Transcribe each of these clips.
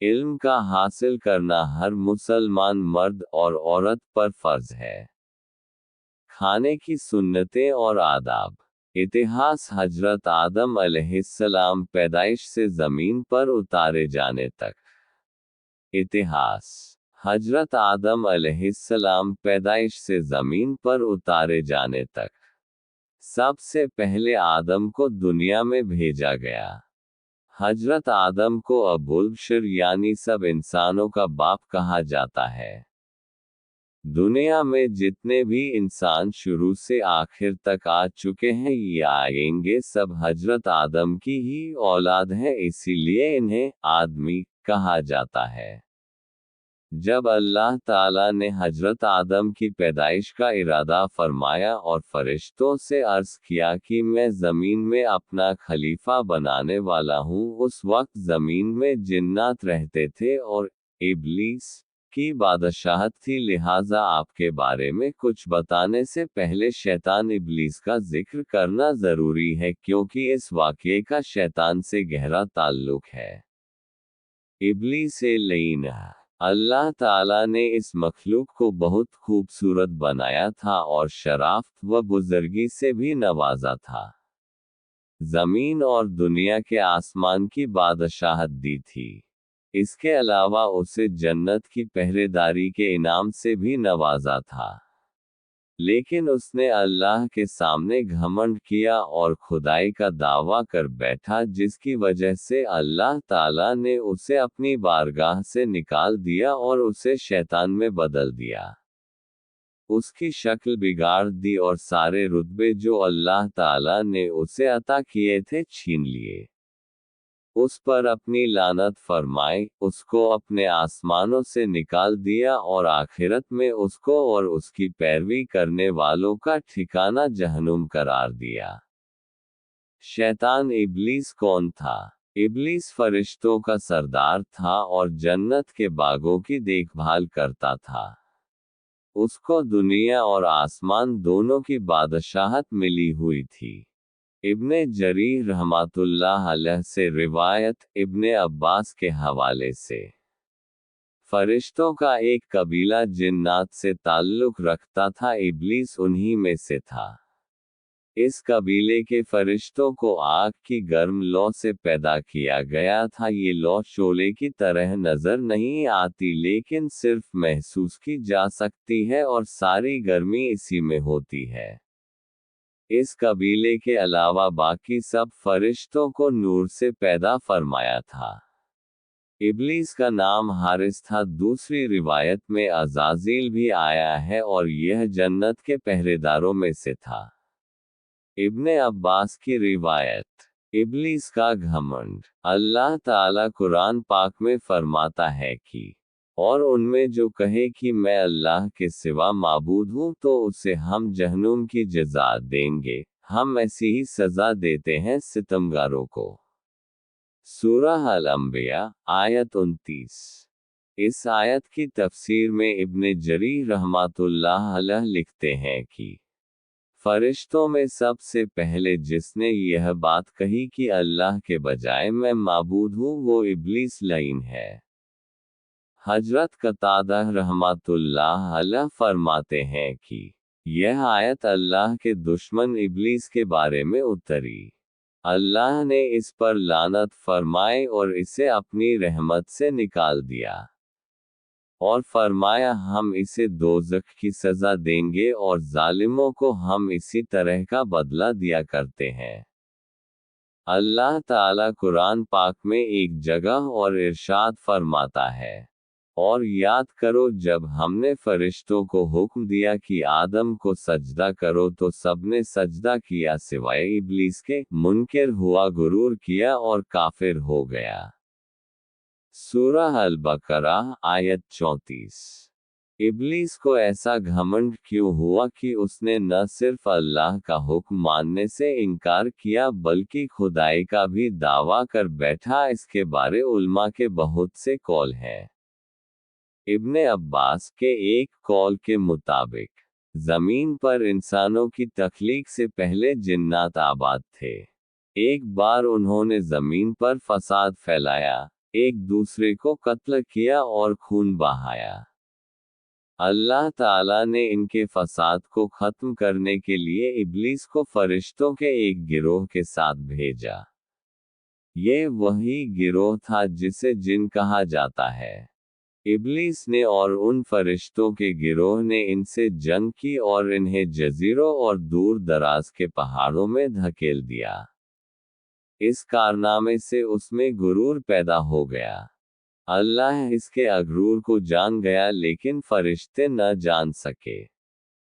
علم کا حاصل کرنا ہر مسلمان مرد اور عورت پر فرض ہے۔ کھانے کی سنتیں اور آداب۔ اتہاس حضرت آدم علیہ السلام پیدائش سے زمین پر اتارے جانے تک۔ اتہاس حضرت آدم علیہ السلام پیدائش سے زمین پر اتارے جانے تک۔ سب سے پہلے آدم کو دنیا میں بھیجا گیا۔ حضرت آدم کو ابو البشر یعنی سب انسانوں کا باپ کہا جاتا ہے۔ دنیا میں جتنے بھی انسان شروع سے آخر تک آ چکے ہیں یا آئیں گے سب حضرت آدم کی ہی اولاد ہیں، اسی لیے انہیں آدمی کہا جاتا ہے۔ جب اللہ تعالیٰ نے حضرت آدم کی پیدائش کا ارادہ فرمایا اور فرشتوں سے عرض کیا کہ میں زمین میں اپنا خلیفہ بنانے والا ہوں، اس وقت زمین میں جنات رہتے تھے اور ابلیس کی بادشاہت تھی، لہٰذا آپ کے بارے میں کچھ بتانے سے پہلے شیطان ابلیس کا ذکر کرنا ضروری ہے کیونکہ اس واقعے کا شیطان سے گہرا تعلق ہے۔ ابلیس لعین۔ اللہ تعالیٰ نے اس مخلوق کو بہت خوبصورت بنایا تھا اور شرافت و بزرگی سے بھی نوازا تھا۔ زمین اور دنیا کے آسمان کی بادشاہت دی تھی۔ اس کے علاوہ اسے جنت کی پہرےداری کے انعام سے بھی نوازا تھا۔ لیکن اس نے اللہ کے سامنے گھمنڈ کیا اور خدائی کا دعویٰ کر بیٹھا، جس کی وجہ سے اللہ تعالیٰ نے اسے اپنی بارگاہ سے نکال دیا اور اسے شیطان میں بدل دیا۔ اس کی شکل بگاڑ دی اور سارے رتبے جو اللہ تعالیٰ نے اسے عطا کیے تھے چھین لیے۔ اس پر اپنی لعنت فرمائی، اس کو اپنے آسمانوں سے نکال دیا اور آخرت میں اس کو اور اس کی پیروی کرنے والوں کا ٹھکانہ جہنم قرار دیا۔ شیطان ابلیس کون تھا؟ ابلیس فرشتوں کا سردار تھا اور جنت کے باغوں کی دیکھ بھال کرتا تھا۔ اس کو دنیا اور آسمان دونوں کی بادشاہت ملی ہوئی تھی۔ ابن جریر رحمۃ اللہ علیہ سے روایت، ابن عباس کے حوالے سے، فرشتوں کا ایک قبیلہ جنات سے تعلق رکھتا تھا، ابلیس انہی میں سے تھا۔ اس قبیلے کے فرشتوں کو آگ کی گرم لو سے پیدا کیا گیا تھا۔ یہ لو شعلے کی طرح نظر نہیں آتی لیکن صرف محسوس کی جا سکتی ہے اور ساری گرمی اسی میں ہوتی ہے۔ اس قبیلے کے علاوہ باقی سب فرشتوں کو نور سے پیدا فرمایا تھا۔ ابلیس کا نام حارث تھا۔ دوسری روایت میں عزازیل بھی آیا ہے اور یہ جنت کے پہریداروں میں سے تھا۔ ابن عباس کی روایت، ابلیس کا گھمنڈ۔ اللہ تعالیٰ قرآن پاک میں فرماتا ہے کہ اور ان میں جو کہے کہ میں اللہ کے سوا معبود ہوں تو اسے ہم جہنم کی جزا دیں گے، ہم ایسی ہی سزا دیتے ہیں ستمگاروں کو۔ سورہ الانبیاء آیت 29۔ اس آیت کی تفسیر میں ابن جریر رحمۃ اللہ علیہ لکھتے ہیں کہ فرشتوں میں سب سے پہلے جس نے یہ بات کہی کہ اللہ کے بجائے میں معبود ہوں وہ ابلیس لعین ہے۔ حضرت قتادہ رحمۃ اللہ علیہ فرماتے ہیں کہ یہ آیت اللہ کے دشمن ابلیس کے بارے میں اتری۔ اللہ نے اس پر لعنت فرمائی اور اسے اپنی رحمت سے نکال دیا، اور فرمایا ہم اسے دوزخ کی سزا دیں گے اور ظالموں کو ہم اسی طرح کا بدلہ دیا کرتے ہیں۔ اللہ تعالیٰ قرآن پاک میں ایک جگہ اور ارشاد فرماتا ہے، اور یاد کرو جب ہم نے فرشتوں کو حکم دیا کہ آدم کو سجدہ کرو تو سب نے سجدہ کیا سوائے ابلیس کے، منکر ہوا، غرور کیا اور کافر ہو گیا۔ سورہ البقرہ آیت 34۔ ابلیس کو ایسا گھمنڈ کیوں ہوا کہ اس نے نہ صرف اللہ کا حکم ماننے سے انکار کیا بلکہ خدائی کا بھی دعویٰ کر بیٹھا؟ اس کے بارے علماء کے بہت سے قول ہیں۔ ابن عباس کے ایک قول کے مطابق زمین پر انسانوں کی تخلیق سے پہلے جنات آباد تھے۔ ایک بار انہوں نے زمین پر فساد پھیلایا، एक दूसरे को कत्ल किया और खून बहाया। अल्लाह ताला ने इनके फसाद को खत्म करने के लिए इब्लीस को फरिश्तों के एक गिरोह के साथ भेजा। ये वही गिरोह था जिसे जिन कहा जाता है। इब्लीस ने और उन फरिश्तों के गिरोह ने इनसे जंग की और इन्हें जजीरों और दूर दराज के पहाड़ों में धकेल दिया। इस कारनामे से उसमें गुरूर पैदा हो गया। अल्लाह इसके अगरूर को जान गया लेकिन फरिश्ते न जान सके।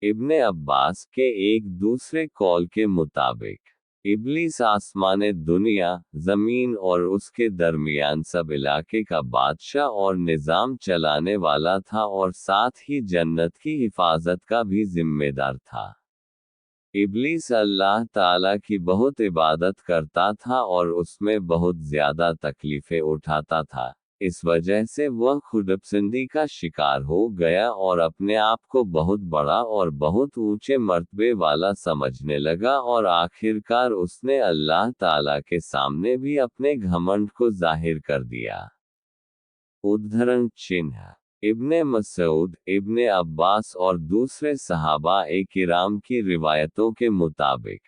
इब्ने अब्बास के एक दूसरे कौल के मुताबिक इब्लीस आसमाने दुनिया, ज़मीन और उसके दरमियान सब इलाके का बादशाह और निज़ाम चलाने वाला था और साथ ही जन्नत की हिफाजत का भी जिम्मेदार था। इब्लीस अल्लाह ताला की बहुत इबादत करता था और उसमें बहुत ज़्यादा तकलीफ़ें उठाता था। इस वजह से वह खुदपसंदी का शिकार हो गया और अपने आप को बहुत बड़ा और बहुत ऊंचे मर्तबे वाला समझने लगा और आखिरकार उसने अल्लाह ताला के सामने भी अपने घमंड को जाहिर कर दिया। उद्धरण चिन्ह इब्ने मसूद, इब्ने अब्बास और दूसरे सहाबा-ए किराम की रिवायतों के मुताबिक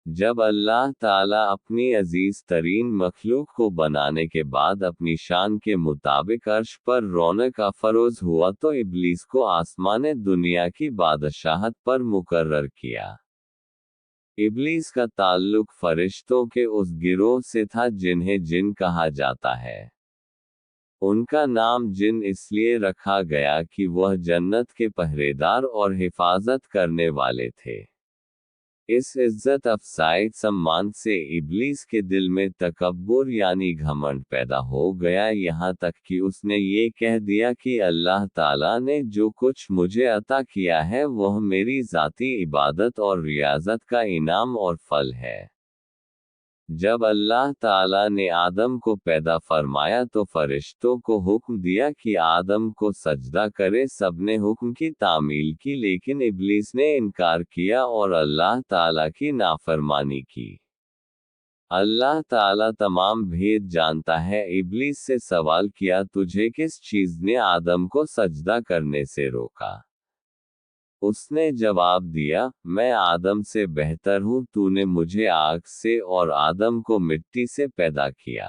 जब अल्लाह ताला अपनी अजीज तरीन मखलूक को बनाने के बाद अपनी शान के मुताबिक अर्श पर रौनक अफरोज हुआ तो इब्लीस को आसमाने दुनिया की बादशाहत पर मुकर्रर किया। इब्लीस का ताल्लुक फरिश्तों के उस गिरोह से था जिन्हें जिन कहा जाता है। उनका नाम जिन इसलिए रखा गया कि वह जन्नत के पहरेदार और हिफाजत करने वाले थे। इस इज्जत अफसाई सम्मान से इब्लीस के दिल में तकब्बुर यानी घमंड पैदा हो गया, यहाँ तक कि उसने ये कह दिया कि अल्लाह ताला ने जो कुछ मुझे अता किया है वह मेरी ज़ाती इबादत और रियाजत का इनाम और फल है। जब अल्लाह ताला ने आदम को पैदा फरमाया तो फरिश्तों को हुक्म दिया कि आदम को सजदा करे। सबने हुक्म की तामील की लेकिन इब्लीस ने इनकार किया और अल्लाह ताला की नाफरमानी की। अल्लाह ताला तमाम भेद जानता है। इब्लीस से सवाल किया, तुझे किस चीज़ ने आदम को सजदा करने से रोका? उसने जवाब दिया, मैं आदम से बेहतर हूँ, तूने मुझे आग से और आदम को मिट्टी से पैदा किया।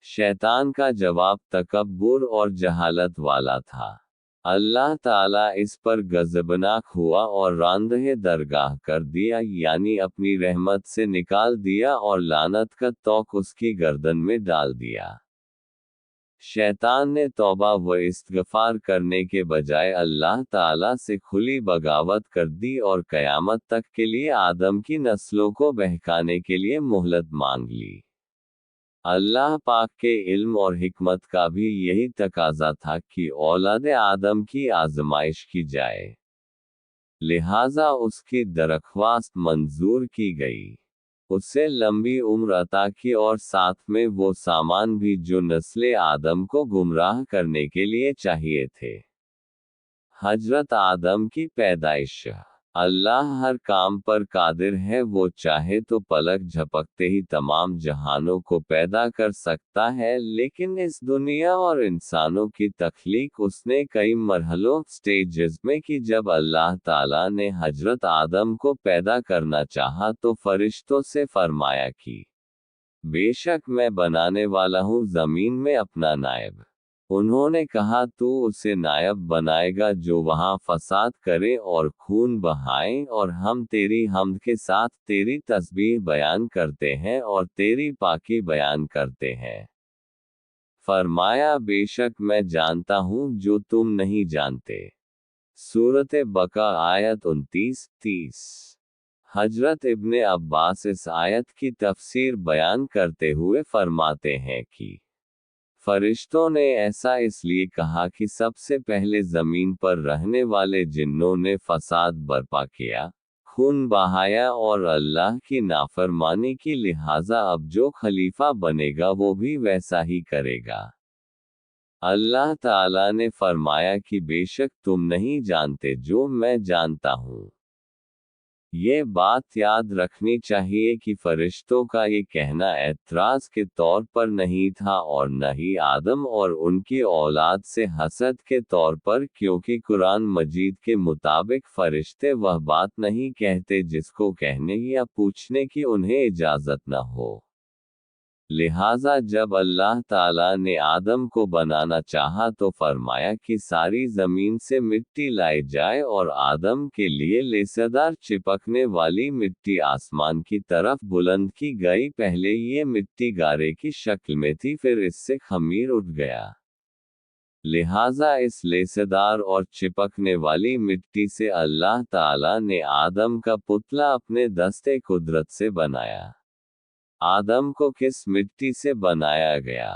शैतान का जवाब तकब्बुर और जहालत वाला था। अल्लाह ताला इस पर गज़बनाक हुआ और रांदहे दरगाह कर दिया, यानी अपनी रहमत से निकाल दिया और लानत का तौक उसकी गर्दन में डाल दिया। शैतान ने तौबा व इस्तिग़फ़ार करने के बजाय अल्लाह ताला से खुली बगावत कर दी और क़यामत तक के लिए आदम की नस्लों को बहकाने के लिए मोहलत मांग ली। अल्लाह पाक के इल्म और हिकमत का भी यही तकाज़ा था कि औलाद आदम की आज़माइश की जाए, लिहाजा उसकी दरख्वास्त मंजूर की गई। उसे लंबी उम्र अता की और साथ में वो सामान भी जो नस्ले आदम को गुमराह करने के लिए चाहिए थे। हजरत आदम की पैदाइश। अल्लाह हर काम पर कादिर है, वो चाहे तो पलक झपकते ही तमाम जहानों को पैदा कर सकता है, लेकिन इस दुनिया और इंसानों की तख्लीक उसने कई मरहलों स्टेजेस में की। जब अल्लाह ताला ने हजरत आदम को पैदा करना चाहा तो फरिश्तों से फरमाया कि बेशक मैं बनाने वाला हूँ ज़मीन में अपना नायब। उन्होंने कहा, तू उसे नायब बनाएगा जो वहाँ फसाद करे और खून बहाए, और हम तेरी हम्द के साथ तेरी तस्बीह बयान करते हैं और तेरी पाकी बयान करते हैं। फरमाया, बेशक मैं जानता हूँ जो तुम नहीं जानते। सूरत बका आयत 29-30। हजरत इब्ने अब्बास इस आयत की तफसीर बयान करते हुए फरमाते हैं कि फरिश्तों ने ऐसा इसलिए कहा कि सबसे पहले ज़मीन पर रहने वाले जिन्नों ने फसाद बर्पा किया, खून बहाया और अल्लाह की नाफरमानी की, लिहाजा अब जो खलीफा बनेगा वो भी वैसा ही करेगा। अल्लाह ताला ने फरमाया कि बेशक तुम नहीं जानते जो मैं जानता हूँ। ये बात याद रखनी चाहिए कि फरिश्तों का ये कहना एतराज़ के तौर पर नहीं था और न ही आदम और उनकी औलाद से हसद के तौर पर, क्योंकि कुरान मजीद के मुताबिक फरिश्ते वह बात नहीं कहते जिसको कहने या पूछने की उन्हें इजाज़त न हो। लिहाजा जब अल्लाह ताला ने आदम को बनाना चाहा तो फरमाया कि सारी ज़मीन से मिट्टी लाई जाए और आदम के लिए लेसेदार चिपकने वाली मिट्टी आसमान की तरफ बुलंद की गई। पहले ये मिट्टी गारे की शक्ल में थी, फिर इससे खमीर उठ गया। लिहाजा इस लेसेदार और चिपकने वाली मिट्टी से अल्लाह ताला ने आदम का पुतला अपने दस्ते कुदरत से बनाया। आदम को किस मिट्टी से बनाया गया?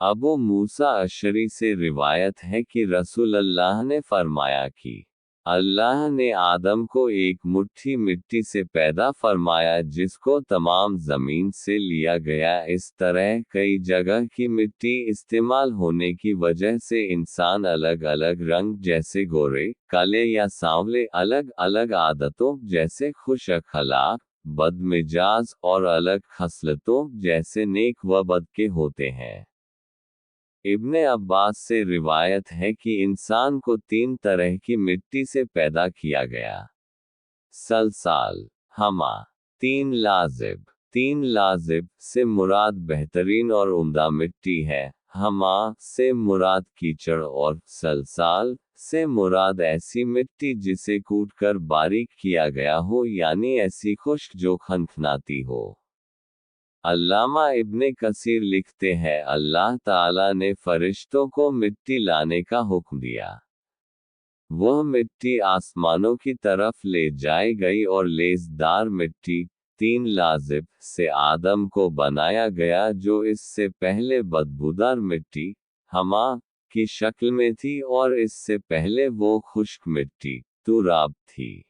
अबू मूसा अशरी से रिवायत है कि रसूलुल्लाह ने फरमाया कि अल्लाह ने आदम को एक मुट्ठी मिट्टी से पैदा फरमाया जिसको तमाम ज़मीन से लिया गया। इस तरह कई जगह की मिट्टी इस्तेमाल होने की वजह से इंसान अलग अलग रंग जैसे गोरे, काले या सांवले, अलग अलग आदतों जैसे खुश अखलाक, बदमिजाज और अलग खसलतों जैसे नेक व बद के होते हैं। इब्ने अब्बास से रिवायत है कि इंसान को 3 तरह की मिट्टी से पैदा किया गया। सलसाल, हमा, 3 लाजिब से मुराद बेहतरीन और उम्दा मिट्टी है। हमा से मुराद कीचड़ और सलसाल से मुराद ऐसी मिट्टी जिसे कूटकर बारीक किया गया हो, यानी ऐसी खुश्क जो खनखनाती हो। अल्लामा इब्ने कसीर लिखते हैं, अल्लाह ताला ने फरिश्तों को मिट्टी लाने का हुक्म दिया। वह मिट्टी आसमानों की तरफ ले जाई गई और लेसदार मिट्टी 3 लाजिब से आदम को बनाया गया, जो इससे पहले बदबूदार मिट्टी हमा की शक्ल में थी और इससे पहले वो खुश्क मिट्टी तुराब थी।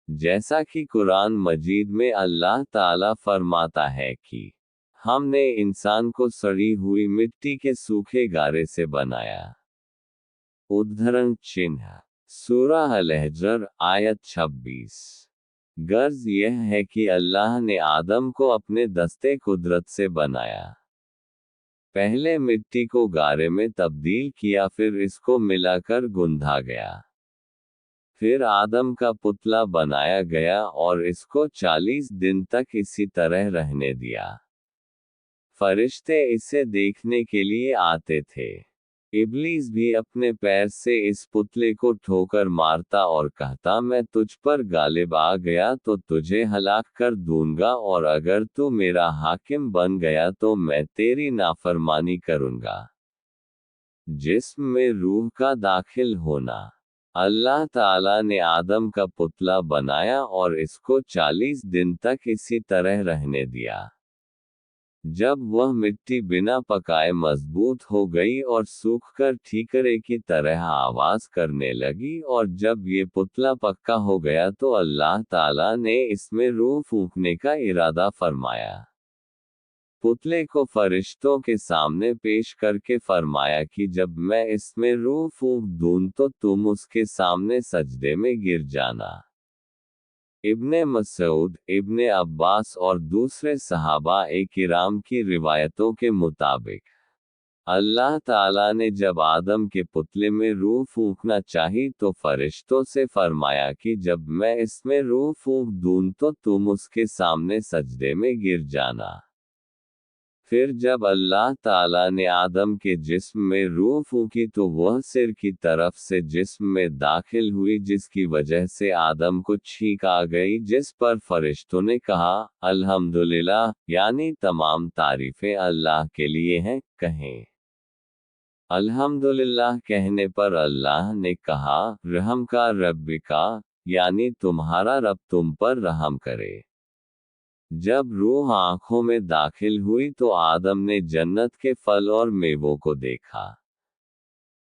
जैसा कि कुरान मजीद में अल्लाह ताला फरमाता है कि हमने इंसान को सड़ी हुई मिट्टी के सूखे गारे से बनाया। उद्धरण चिन्ह सूरह अल-हिज्र आयत 26। गर्ज यह है कि अल्लाह ने आदम को अपने दस्ते कुदरत से बनाया। पहले मिट्टी को गारे में तब्दील किया, फिर इसको मिलाकर गूंधा गया। फिर आदम का पुतला बनाया गया और इसको 40 दिन तक इसी तरह रहने दिया। फरिश्ते इसे देखने के लिए आते थे। इब्लीस भी अपने पैर से इस पुतले को ठोकर मारता और कहता, मैं तुझ पर गालिब आ गया तो तुझे हलाक कर दूंगा, और अगर तू मेरा हाकिम बन गया तो मैं तेरी नाफरमानी करूंगा। जिस्म में रूह का दाखिल होना। अल्लाह ताला ने आदम का पुतला बनाया और इसको 40 दिन तक इसी तरह रहने दिया। जब वह मिट्टी बिना पकाए मजबूत हो गई और सूखकर ठीकरे की तरह आवाज करने लगी, और जब ये पुतला पक्का हो गया तो अल्लाह ताला ने इसमें रूह फूंकने का इरादा फरमाया। पुतले को फरिश्तों के सामने पेश करके फरमाया कि जब मैं इसमें रूह फूंक दूं तो तुम उसके सामने सजदे में गिर जाना। इब्ने मसूद, इब्ने अब्बास और दूसरे सहाबा-ए किराम की रिवायतों के मुताबिक अल्लाह ताला ने जब आदम के पुतले में रूह फूंकना चाही तो फरिश्तों से फरमाया कि जब मैं इसमें रूह फूंक दूं तो तुम उसके सामने सजदे में गिर जाना। फिर जब अल्लाह ताला ने आदम के जिस्म में रूह फूंकी तो वह सिर की तरफ से जिस्म में दाखिल हुई, जिसकी वजह से आदम को छींक आ गई, जिस पर फरिश्तों ने कहा, अल्हम्दुलिल्लाह, यानी तमाम तारीफें अल्लाह के लिए हैं। कहें अल्हम्दुलिल्लाह कहने पर अल्लाह ने कहा, रहम का रब्बिका, यानी तुम्हारा रब तुम पर रहम करे। जब रूह आंखों में दाखिल हुई तो आदम ने जन्नत के फल और मेवों को देखा।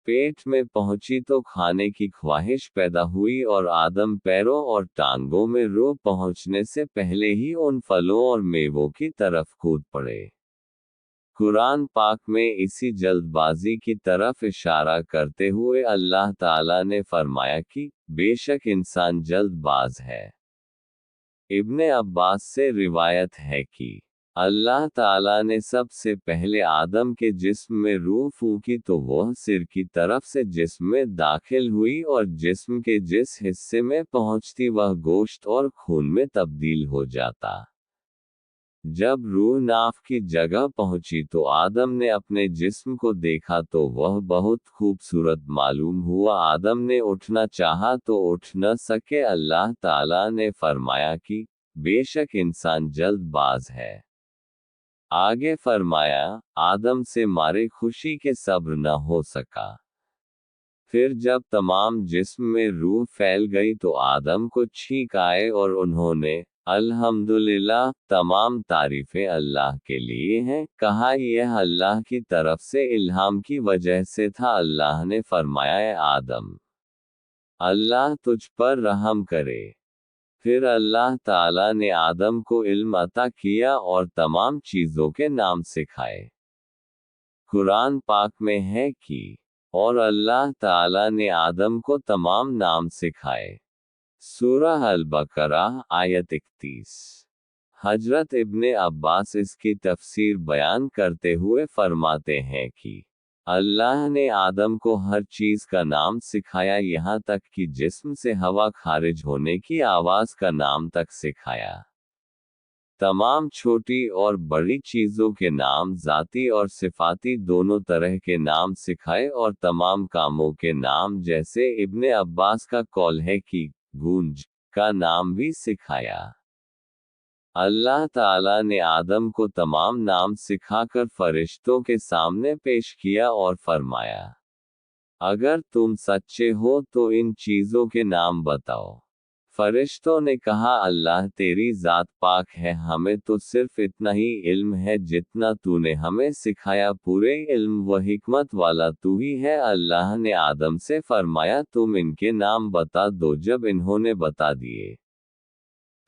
पेट में पहुंची तो खाने की ख्वाहिश पैदा हुई और आदम पैरों और टांगों में रूह पहुंचने से पहले ही उन फलों और मेवों की तरफ कूद पड़े। कुरान पाक में इसी जल्दबाजी की तरफ इशारा करते हुए अल्लाह ताला ने फरमाया कि बेशक इंसान जल्दबाज है। इब्ने अब्बास से रिवायत है कि अल्लाह ताला ने सबसे पहले आदम के जिस्म में रूह फूंकी तो वह सिर की तरफ से जिस्म में दाखिल हुई और जिस्म के जिस हिस्से में पहुंचती वह गोश्त और खून में तब्दील हो जाता। जब रूह नाफ की जगह पहुंची तो आदम ने अपने जिस्म को देखा तो वह बहुत खूबसूरत मालूम हुआ। आदम ने उठना चाहा तो उठ न सके। अल्लाह ताला ने फरमाया कि बेशक इंसान जल्दबाज है। आगे फरमाया, आदम से मारे खुशी के सब्र न हो सका। फिर जब तमाम जिस्म में रूह फैल गई तो आदम को छींक आए और उन्होंने अल्हम्दुलिल्लाह, तमाम तारीफें अल्लाह के लिए हैं, कहा यह अल्लाह की तरफ से इल्हाम की वजह से था। अल्लाह ने फरमाया, ए आदम, अल्लाह तुझ पर रहम करे। फिर अल्लाह ताला ने आदम को इल्म अता किया और तमाम चीज़ों के नाम सिखाए। कुरान पाक में है कि और अल्लाह ताला ने आदम को तमाम नाम सिखाए। सूरह अल-बकरा आयत 31। हजरत इब्ने अब्बास इसकी तफसीर बयान करते हुए फरमाते हैं कि अल्लाह ने आदम को हर चीज़ का नाम सिखाया, यहाँ तक कि जिस्म से हवा खारिज होने की आवाज़ का नाम तक सिखाया। तमाम छोटी और बड़ी चीज़ों के नाम, ज़ाती और सिफाती दोनों तरह के नाम सिखाए और तमाम कामों के नाम, जैसे इब्ने अब्बास का कौल है कि गूंज का नाम भी सिखाया। अल्लाह ताला ने आदम को तमाम नाम सिखाकर फरिश्तों के सामने पेश किया और फरमाया, अगर तुम सच्चे हो तो इन चीज़ों के नाम बताओ। फरिश्तों ने कहा, अल्लाह तेरी ज़ात पाक है, हमें तो सिर्फ इतना ही इल्म है जितना तूने हमें सिखाया, पूरे इल्म व हिकमत वाला तू ही है। अल्लाह ने आदम से फरमाया, तुम इनके नाम बता दो। जब इन्होंने बता दिए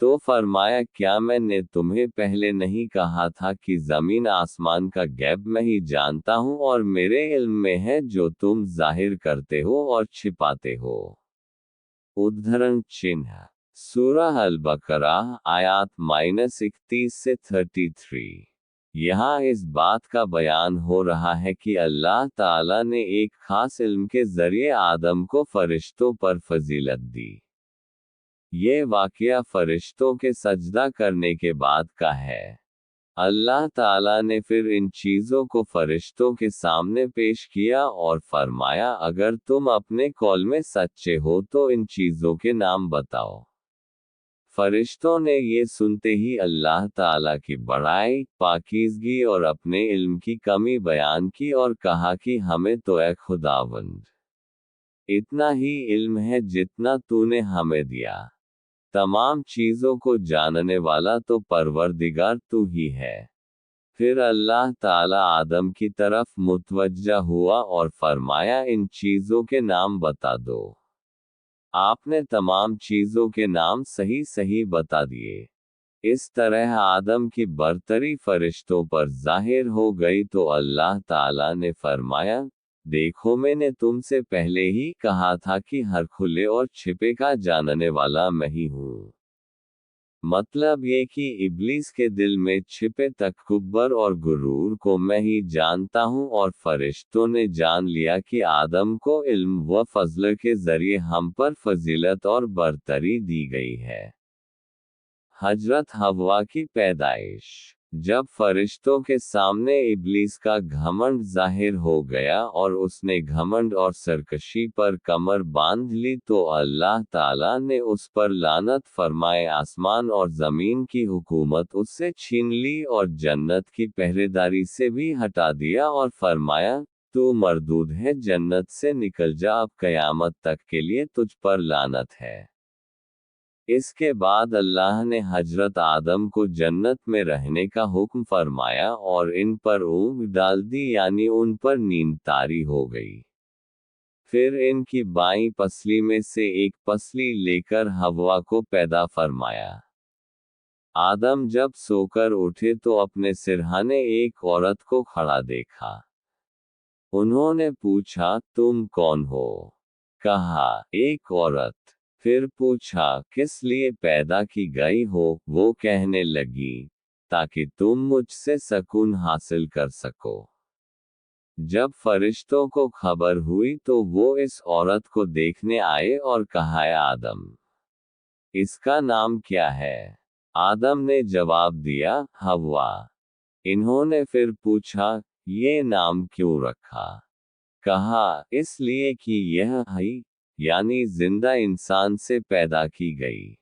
तो फरमाया, क्या मैंने तुम्हें पहले नहीं कहा था कि ज़मीन आसमान का गैब मैं ही जानता हूँ और मेरे इल्म में है जो तुम जाहिर करते हो और छिपाते हो। उद्धरण चिन्ह सूरह अल-बकरा आयात -31 से 33। यहाँ इस बात का बयान हो रहा है कि अल्लाह ताला ने एक खास इल्म के ज़रिए आदम को फरिश्तों पर फजीलत दी। ये वाक़या फरिश्तों के सजदा करने के बाद का है। अल्लाह ताला ने फिर इन चीज़ों को फरिश्तों के सामने पेश किया और फरमाया, अगर तुम अपने कौल में सच्चे हो तो इन चीज़ों के नाम बताओ। फरिश्तों ने ये सुनते ही अल्लाह ताला की बड़ाई, पाकीज़गी और अपने इल्म की कमी बयान की और कहा कि हमें तो ए खुदावंद, इतना ही इल्म है जितना तूने हमें दिया। तमाम चीज़ों को जानने वाला तो परवरदिगार तू ही है। फिर अल्लाह ताला आदम की तरफ मुतवज्जा हुआ और फरमाया, इन चीज़ों के नाम बता दो। आपने तमाम चीज़ों के नाम सही सही बता दिए। इस तरह आदम की बरतरी फरिश्तों पर जाहिर हो गई तो अल्लाह ताला ने फरमाया, देखो मैंने तुमसे पहले ही कहा था कि हर खुले और छिपे का जानने वाला मैं ही हूँ। मतलब ये कि इब्लीस के दिल में छिपे तकब्बुर और गुरूर को मैं ही जानता हूँ और फरिश्तों ने जान लिया कि आदम को इल्म व फज़ल के ज़रिए हम पर फजीलत और बरतरी दी गई है। हजरत हव्वा की पैदाइश। जब फरिश्तों के सामने इब्लीस का घमंड जाहिर हो गया और उसने घमंड और सरकशी पर कमर बांध ली तो अल्लाह ताला ने उस पर लानत फरमाए, आसमान और ज़मीन की हुकूमत उससे छीन ली और जन्नत की पहरेदारी से भी हटा दिया और फरमाया, तू मरदूद है, जन्नत से निकल जा, अब क़यामत तक के लिए तुझ पर लानत है। इसके बाद अल्लाह ने हजरत आदम को जन्नत में रहने का हुक्म फरमाया और इन पर ऊँग डाल दी, यानी उन पर नींद तारी हो गई। फिर इनकी बाईं पसली में से एक पसली लेकर हव्वा को पैदा फरमाया। आदम जब सोकर उठे तो अपने सिरहाने एक औरत को खड़ा देखा। उन्होंने पूछा, तुम कौन हो? कहा, एक औरत। फिर पूछा, किस लिए पैदा की गई हो? वो कहने लगी, ताकि तुम मुझसे सकून हासिल कर सको। जब फरिश्तों को खबर हुई तो वो इस औरत को देखने आए और कहा, आदम, इसका नाम क्या है? आदम ने जवाब दिया, हव्वा। इन्होंने फिर पूछा, ये नाम क्यों रखा? कहा, इसलिए कि यह हई, यानी जिंदा इंसान से पैदा की गई।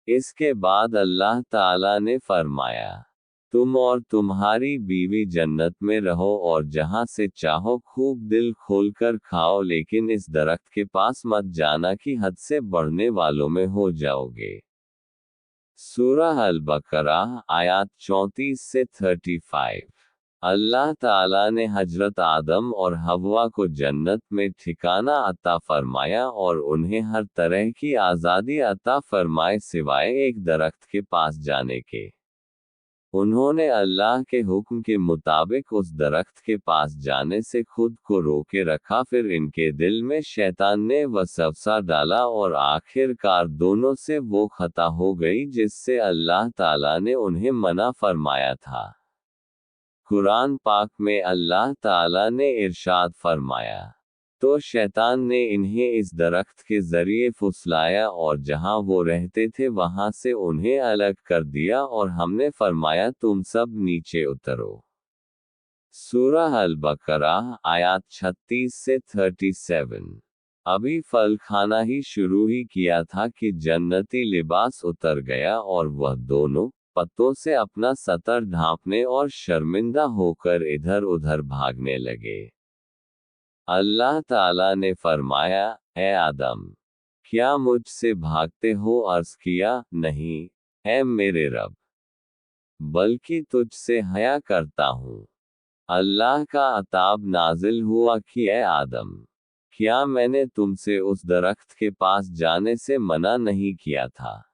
इसके बाद अल्लाह ताला ने फरमाया, तुम और तुम्हारी बीवी जन्नत में रहो और जहां से चाहो खूब दिल खोलकर खाओ, लेकिन इस दरख्त के पास मत जाना कि हद से बढ़ने वालों में हो जाओगे। सूरह अल-बकरा, आयत 34 से 35। अल्लाह ताला ने हजरत आदम और हव्वा को जन्नत में ठिकाना अता फरमाया और उन्हें हर तरह की आज़ादी अता फरमाए सिवाय एक दरख्त के पास जाने के। उन्होंने अल्लाह के हुक्म के मुताबिक उस दरख्त के पास जाने से खुद को रोके रखा, फिर इनके दिल में शैतान ने वसवसा डाला और आखिरकार दोनों से वो खता हो गई जिससे अल्लाह ताला ने उन्हें मना फरमाया था। कुरान पाक में अल्लाह ताला ने इरशाद फरमाया, तो शैतान ने इन्हें इस दरख्त के जरिए फुसलाया और जहां वो रहते थे वहां से उन्हें अलग कर दिया और हमने फरमाया, तुम सब नीचे उतरो। सूरह अल-बकरा, आयत 36 से 37। अभी फल खाना ही शुरू ही किया था कि जन्नती लिबास उतर गया और वह दोनों पत्तों से अपना सतर ढांपने और शर्मिंदा होकर इधर उधर भागने लगे। अल्लाह ताला ने फरमाया, ए आदम, क्या मुझसे भागते हो? अर्ज़ किया, नहीं, ए मेरे रब, बल्कि तुझसे हया करता हूँ। अल्लाह का अताब नाजिल हुआ कि ए आदम, क्या मैंने तुमसे उस दरख्त के पास जाने से मना नहीं किया था?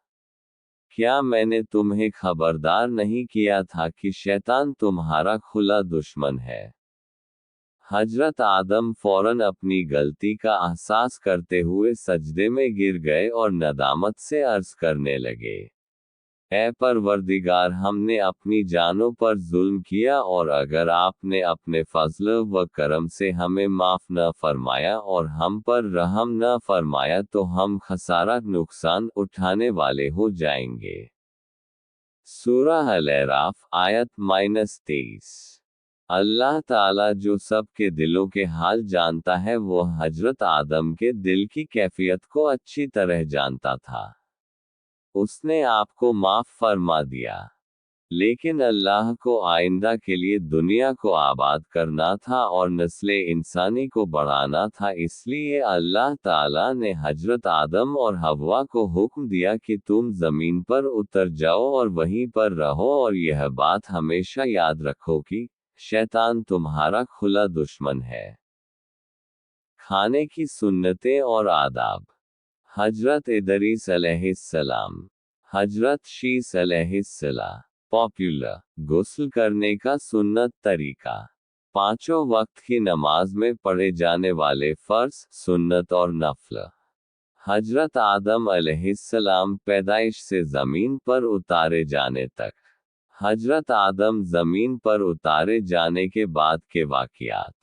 क्या मैंने तुम्हें खबरदार नहीं किया था कि शैतान तुम्हारा खुला दुश्मन है? हजरत आदम फौरन अपनी गलती का एहसास करते हुए सजदे में गिर गए और नदामत से अर्ज करने लगे, ऐ परवरदिगार, हमने अपनी जानों पर जुल्म किया और अगर आपने अपने फजल व करम से हमें माफ़ न फरमाया और हम पर रहम न फरमाया तो हम खसारा नुकसान उठाने वाले हो जाएंगे। सूरह अल-अराफ, आयत -23। अल्लाह ताला जो सब के दिलों के हाल जानता है, वो हजरत आदम के दिल की कैफियत को अच्छी तरह जानता था। उसने आपको माफ़ फरमा दिया, लेकिन अल्लाह को आइंदा के लिए दुनिया को आबाद करना था और नस्ले इंसानी को बढ़ाना था, इसलिए अल्लाह ताला ने हजरत आदम और हव्वा को हुक्म दिया कि तुम ज़मीन पर उतर जाओ और वहीं पर रहो और यह बात हमेशा याद रखो कि शैतान तुम्हारा खुला दुश्मन है। खाने की सुन्नतें और आदाब। हजरत इदरीस अलैहिस्सलाम, हजरत शीस अलैहिस्सलाम। पॉपुलर, गुस्ल करने का सुन्नत तरीका। पांचों वक्त की नमाज में पढ़े जाने वाले फर्ज, सुन्नत और नफल। हजरत आदम अलैहिस्सलाम पैदाइश से ज़मीन पर उतारे जाने तक। हजरत आदम ज़मीन पर उतारे जाने के बाद के वाक़ियात।